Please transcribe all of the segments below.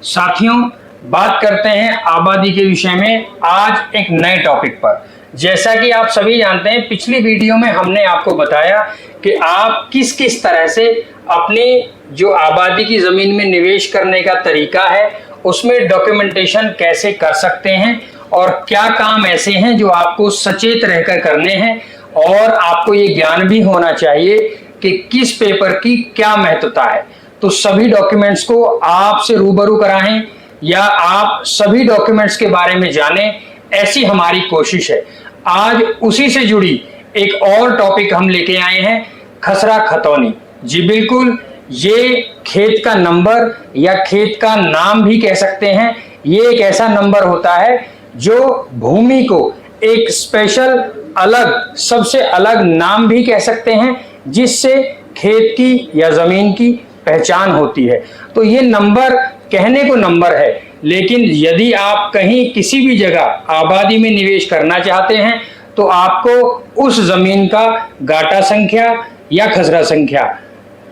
साथियों, बात करते हैं आबादी के विषय में आज एक नए टॉपिक पर। जैसा कि आप सभी जानते हैं, पिछली वीडियो में हमने आपको बताया कि आप किस किस तरह से अपनी जो आबादी की ज़मीन में निवेश करने का तरीका है उसमें डॉक्यूमेंटेशन कैसे कर सकते हैं और क्या काम ऐसे हैं जो आपको सचेत रहकर करने हैं। और आपको ये ज्ञान भी होना चाहिए कि किस पेपर की क्या महत्वता है। तो सभी डॉक्यूमेंट्स को आपसे रूबरू कराएं या आप सभी डॉक्यूमेंट्स के बारे में जानें, ऐसी हमारी कोशिश है। आज उसी से जुड़ी एक और टॉपिक हम लेके आए हैं, खसरा खतौनी। जी बिल्कुल, ये खेत का नंबर या खेत का नाम भी कह सकते हैं। ये एक ऐसा नंबर होता है जो भूमि को एक स्पेशल अलग, सबसे अलग नाम भी कह सकते हैं, जिससे खेत की या जमीन की पहचान होती है। तो ये नंबर कहने को नंबर है, लेकिन यदि आप कहीं किसी भी जगह आबादी में निवेश करना चाहते हैं तो आपको उस जमीन का गाटा संख्या या खसरा संख्या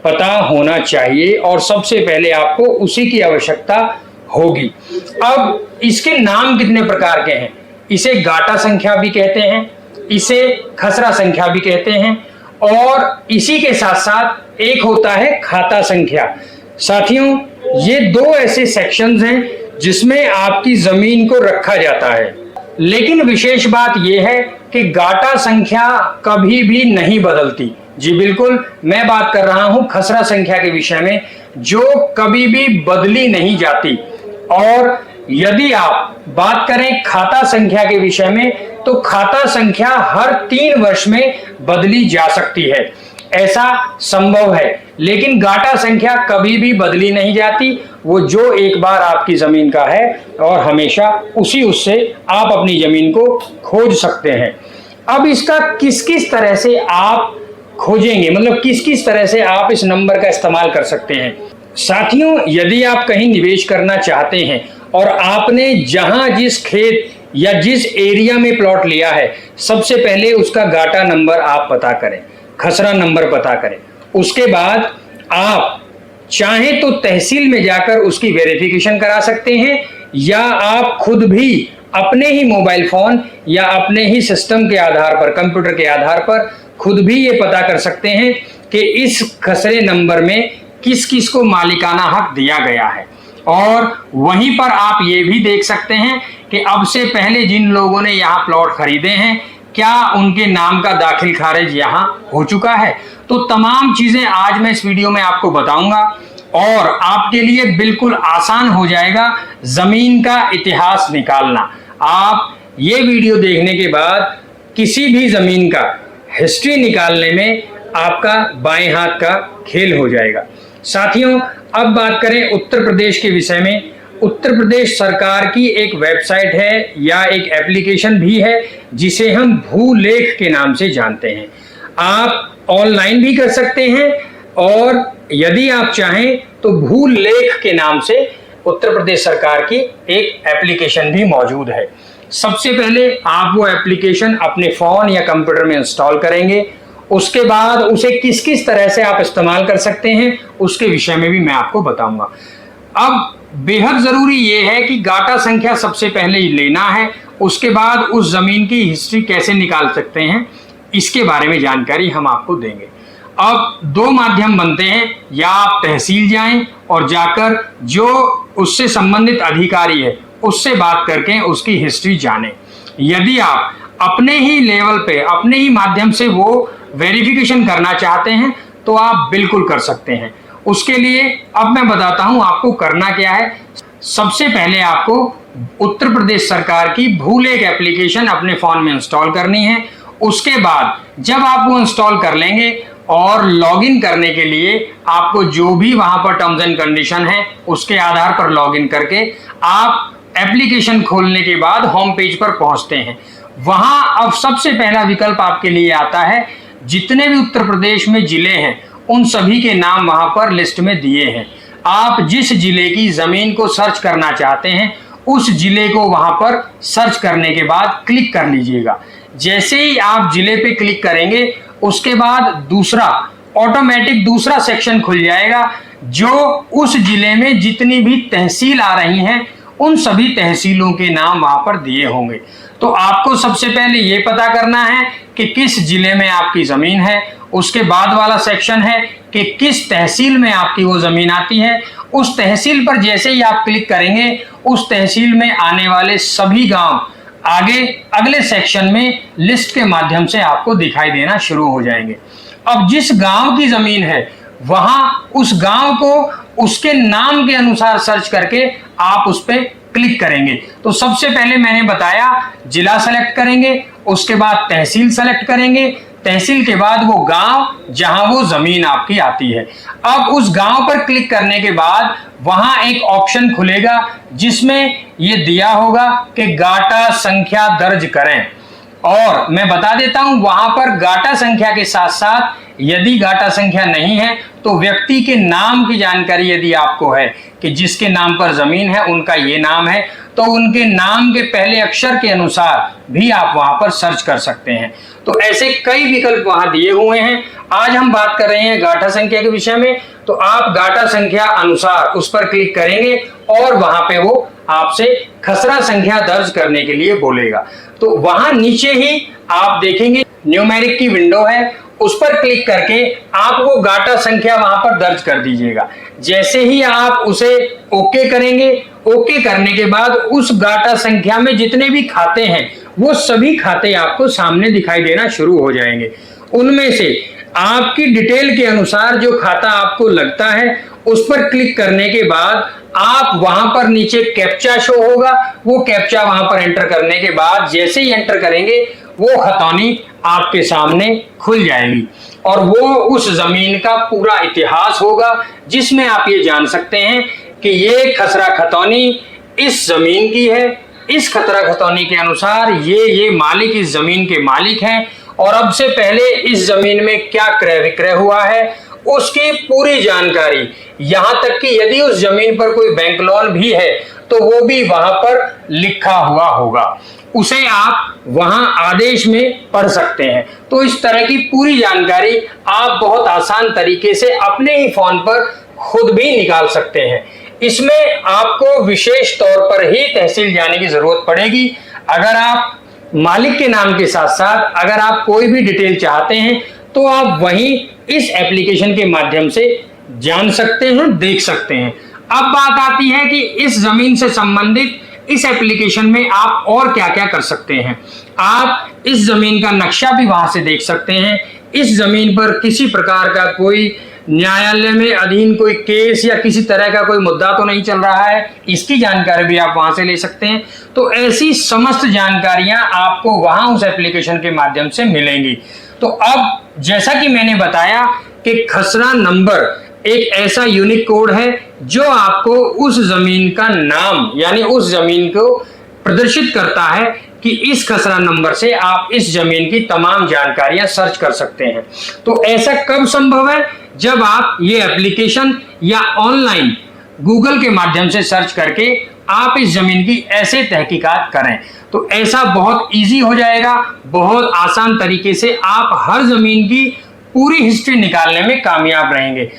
पता होना चाहिए और सबसे पहले आपको उसी की आवश्यकता होगी। अब इसके नाम कितने प्रकार के हैं? इसे गाटा संख्या भी कहते हैं, इसे खसरा संख्या भी कहते हैं, और इसी के साथ साथ एक होता है खाता संख्या। साथियों, ये दो ऐसे सेक्शंस हैं जिसमें आपकी जमीन को रखा जाता है। लेकिन विशेष बात यह है कि गाटा संख्या कभी भी नहीं बदलती। जी बिल्कुल, मैं बात कर रहा हूं खसरा संख्या के विषय में, जो कभी भी बदली नहीं जाती। और यदि आप बात करें खाता संख्या के विषय में, तो खाता संख्या हर 3 वर्ष में बदली जा सकती है, ऐसा संभव है। लेकिन गाटा संख्या कभी भी बदली नहीं जाती, वो जो एक बार आपकी जमीन का है और हमेशा उससे आप अपनी जमीन को खोज सकते हैं। अब इसका किस किस तरह से आप खोजेंगे, मतलब किस किस तरह से आप इस नंबर का इस्तेमाल कर सकते हैं। साथियों, यदि आप कहीं निवेश करना चाहते हैं और आपने जहां जिस खेत या जिस एरिया में प्लॉट लिया है, सबसे पहले उसका गाटा नंबर आप पता करें, खसरा नंबर पता करें। उसके बाद आप चाहें तो तहसील में जाकर उसकी वेरिफिकेशन करा सकते हैं, या आप खुद भी अपने ही मोबाइल फोन या अपने ही सिस्टम के आधार पर, कंप्यूटर के आधार पर खुद भी ये पता कर सकते हैं कि इस खसरे नंबर में किस किस को मालिकाना हक दिया गया है। और वहीं पर आप ये भी देख सकते हैं कि अब से पहले जिन लोगों ने यहाँ प्लॉट खरीदे हैं, क्या उनके नाम का दाखिल खारिज यहाँ हो चुका है। तो तमाम चीजें आज मैं इस वीडियो में आपको बताऊंगा और आपके लिए बिल्कुल आसान हो जाएगा जमीन का इतिहास निकालना। आप ये वीडियो देखने के बाद किसी भी जमीन का हिस्ट्री निकालने में आपका बाएं हाथ का खेल हो जाएगा। साथियों, अब बात करें उत्तर प्रदेश के विषय में। उत्तर प्रदेश सरकार की एक वेबसाइट है या एक एप्लीकेशन भी है जिसे हम भूलेख के नाम से जानते हैं। आप ऑनलाइन भी कर सकते हैं और यदि आप चाहें तो भूलेख के नाम से उत्तर प्रदेश सरकार की एक एप्लीकेशन भी मौजूद है। सबसे पहले आप वो एप्लीकेशन अपने फोन या कंप्यूटर में इंस्टॉल करेंगे। उसके बाद उसे किस किस तरह से आप इस्तेमाल कर सकते हैं उसके विषय में भी मैं आपको बताऊंगा। अब बेहद जरूरी ये है कि गाटा संख्या सबसे पहले लेना है, उसके बाद उस जमीन की हिस्ट्री कैसे निकाल सकते हैं इसके बारे में जानकारी हम आपको देंगे। अब 2 माध्यम बनते हैं, या आप तहसील जाएं और जाकर जो उससे संबंधित अधिकारी है उससे बात करके उसकी हिस्ट्री जानें। यदि आप अपने ही लेवल पे, अपने ही माध्यम से वो वेरिफिकेशन करना चाहते हैं तो आप बिल्कुल कर सकते हैं। उसके लिए अब मैं बताता हूं आपको करना क्या है। सबसे पहले आपको उत्तर प्रदेश सरकार की भूलेख एप्लीकेशन अपने फोन में इंस्टॉल करनी है। उसके बाद जब आप वो इंस्टॉल कर लेंगे और लॉगिन करने के लिए आपको जो भी वहां पर टर्म्स एंड कंडीशन है उसके आधार पर लॉगिन करके आप एप्लीकेशन खोलने के बाद होम पेज पर पहुंचते हैं। वहां अब सबसे पहला विकल्प आपके लिए आता है, जितने भी उत्तर प्रदेश में जिले हैं उन सभी के नाम वहां पर लिस्ट में दिए हैं। आप जिस जिले की जमीन को सर्च करना चाहते हैं उस जिले को वहां पर सर्च करने के बाद क्लिक कर लीजिएगा। जैसे ही आप जिले पे क्लिक करेंगे उसके बाद दूसरा ऑटोमेटिक दूसरा सेक्शन खुल जाएगा जो उस जिले में जितनी भी तहसील आ रही हैं उन सभी तहसीलों के नाम वहां पर दिए होंगे। तो आपको सबसे पहले ये पता करना है कि किस जिले में आपकी जमीन है। उसके बाद वाला सेक्शन है कि किस तहसील में आपकी वो जमीन आती है। उस तहसील पर जैसे ही आप क्लिक करेंगे उस तहसील में आने वाले सभी गांव आगे अगले सेक्शन में लिस्ट के माध्यम से आपको दिखाई देना शुरू हो जाएंगे। अब जिस गांव की जमीन है वहां उस गांव को उसके नाम के अनुसार सर्च करके आप उस पर क्लिक करेंगे। तो सबसे पहले मैंने बताया जिला सेलेक्ट करेंगे, उसके बाद तहसील सेलेक्ट करेंगे, तहसील के बाद वो गांव जहां वो जमीन आपकी आती है। अब उस गांव पर क्लिक करने के बाद वहां एक ऑप्शन खुलेगा जिसमें ये दिया होगा कि गाटा संख्या दर्ज करें। और मैं बता देता हूं वहां पर गाटा संख्या के साथ साथ यदि गाटा संख्या नहीं है तो व्यक्ति के नाम की जानकारी यदि आपको है कि जिसके नाम पर जमीन है उनका ये नाम है तो उनके नाम के पहले अक्षर के अनुसार भी आप वहां पर सर्च कर सकते हैं। तो ऐसे कई विकल्प वहां दिए हुए हैं। आज हम बात कर रहे हैं गाटा संख्या के विषय में। तो आप गाटा संख्या अनुसार उस पर क्लिक करेंगे और वहां पे वो आपसे खसरा संख्या दर्ज करने के लिए बोलेगा। तो वहां नीचे ही आप देखेंगे न्यूमेरिक की विंडो है, उस पर क्लिक करके आप वो गाटा संख्या वहां पर दर्ज कर दीजिएगा। जैसे ही आप उसे ओके करेंगे, ओके करने के बाद उस गाटा संख्या में जितने भी खाते हैं वो सभी खाते आपको सामने दिखाई देना शुरू हो जाएंगे। उनमें से आपकी डिटेल के अनुसार जो खाता आपको लगता है उस पर क्लिक करने के बाद आप वहां पर नीचे कैप्चा शो होगा, वो कैप्चा वहां पर एंटर करने के बाद जैसे ही एंटर करेंगे वो खतौनी आपके सामने खुल जाएगी और वो उस जमीन का पूरा इतिहास होगा जिसमें आप ये जान सकते हैं कि ये खसरा खतौनी इस जमीन की है। इस खसरा खतौनी के अनुसार ये मालिक इस जमीन के मालिक हैं और अब से पहले इस जमीन में क्या क्रय विक्रय हुआ है उसकी पूरी जानकारी, यहां तक कि यदि उस जमीन पर कोई बैंक लोन भी है तो वो भी वहां पर लिखा हुआ होगा, उसे आप वहां आदेश में पढ़ सकते हैं। तो इस तरह की पूरी जानकारी आप बहुत आसान तरीके से अपने ही फोन पर खुद भी निकाल सकते हैं। इसमें आपको विशेष तौर पर ही तहसील जाने की जरूरत पड़ेगी। अगर आप मालिक के नाम के साथ साथ अगर आप कोई भी डिटेल चाहते हैं तो आप वहीं इस एप्लीकेशन के माध्यम से जान सकते हैं, देख सकते हैं। अब बात आती है कि इस जमीन से संबंधित इस एप्लीकेशन में आप और क्या क्या कर सकते हैं। आप इस जमीन का नक्शा भी वहां से देख सकते हैं। इस जमीन पर किसी प्रकार का कोई न्यायालय में अधीन कोई केस या किसी तरह का कोई मुद्दा तो नहीं चल रहा है, इसकी जानकारी भी आप वहां से ले सकते हैं। तो ऐसी समस्त जानकारियां आपको वहां उस एप्लीकेशन के माध्यम से मिलेंगी। तो अब जैसा कि मैंने बताया कि खसरा नंबर एक ऐसा यूनिक कोड है जो आपको उस जमीन का नाम यानी उस जमीन को प्रदर्शित करता है कि इस खसरा नंबर से आप इस जमीन की तमाम जानकारियां सर्च कर सकते हैं। तो ऐसा कब संभव है? जब आप ये एप्लीकेशन या ऑनलाइन गूगल के माध्यम से सर्च करके आप इस जमीन की ऐसे तहकीकात करें तो ऐसा बहुत इजी हो जाएगा। बहुत आसान तरीके से आप हर जमीन की पूरी हिस्ट्री निकालने में कामयाब रहेंगे।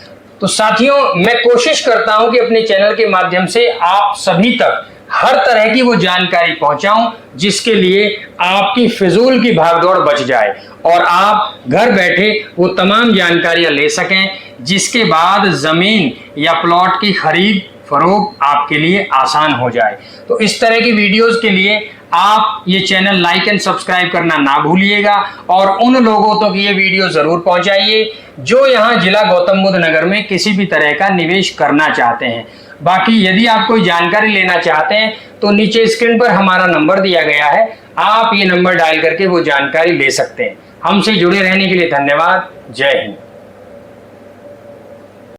तो साथियों, मैं कोशिश करता हूं कि अपने चैनल के माध्यम से आप सभी तक हर तरह की वो जानकारी पहुंचाऊं जिसके लिए आपकी फिजूल की भागदौड़ बच जाए और आप घर बैठे वो तमाम जानकारियां ले सकें जिसके बाद जमीन या प्लॉट की खरीद फरोख्त आपके लिए आसान हो जाए। तो इस तरह की वीडियोस के लिए आप ये चैनल लाइक एंड सब्सक्राइब करना ना भूलिएगा और उन लोगों तक ये वीडियो जरूर पहुंचाइए जो यहाँ जिला गौतम बुद्ध नगर में किसी भी तरह का निवेश करना चाहते हैं। बाकी यदि आप कोई जानकारी लेना चाहते हैं तो नीचे स्क्रीन पर हमारा नंबर दिया गया है, आप ये नंबर डायल करके वो जानकारी ले सकते हैं। हमसे जुड़े रहने के लिए धन्यवाद। जय हिंद।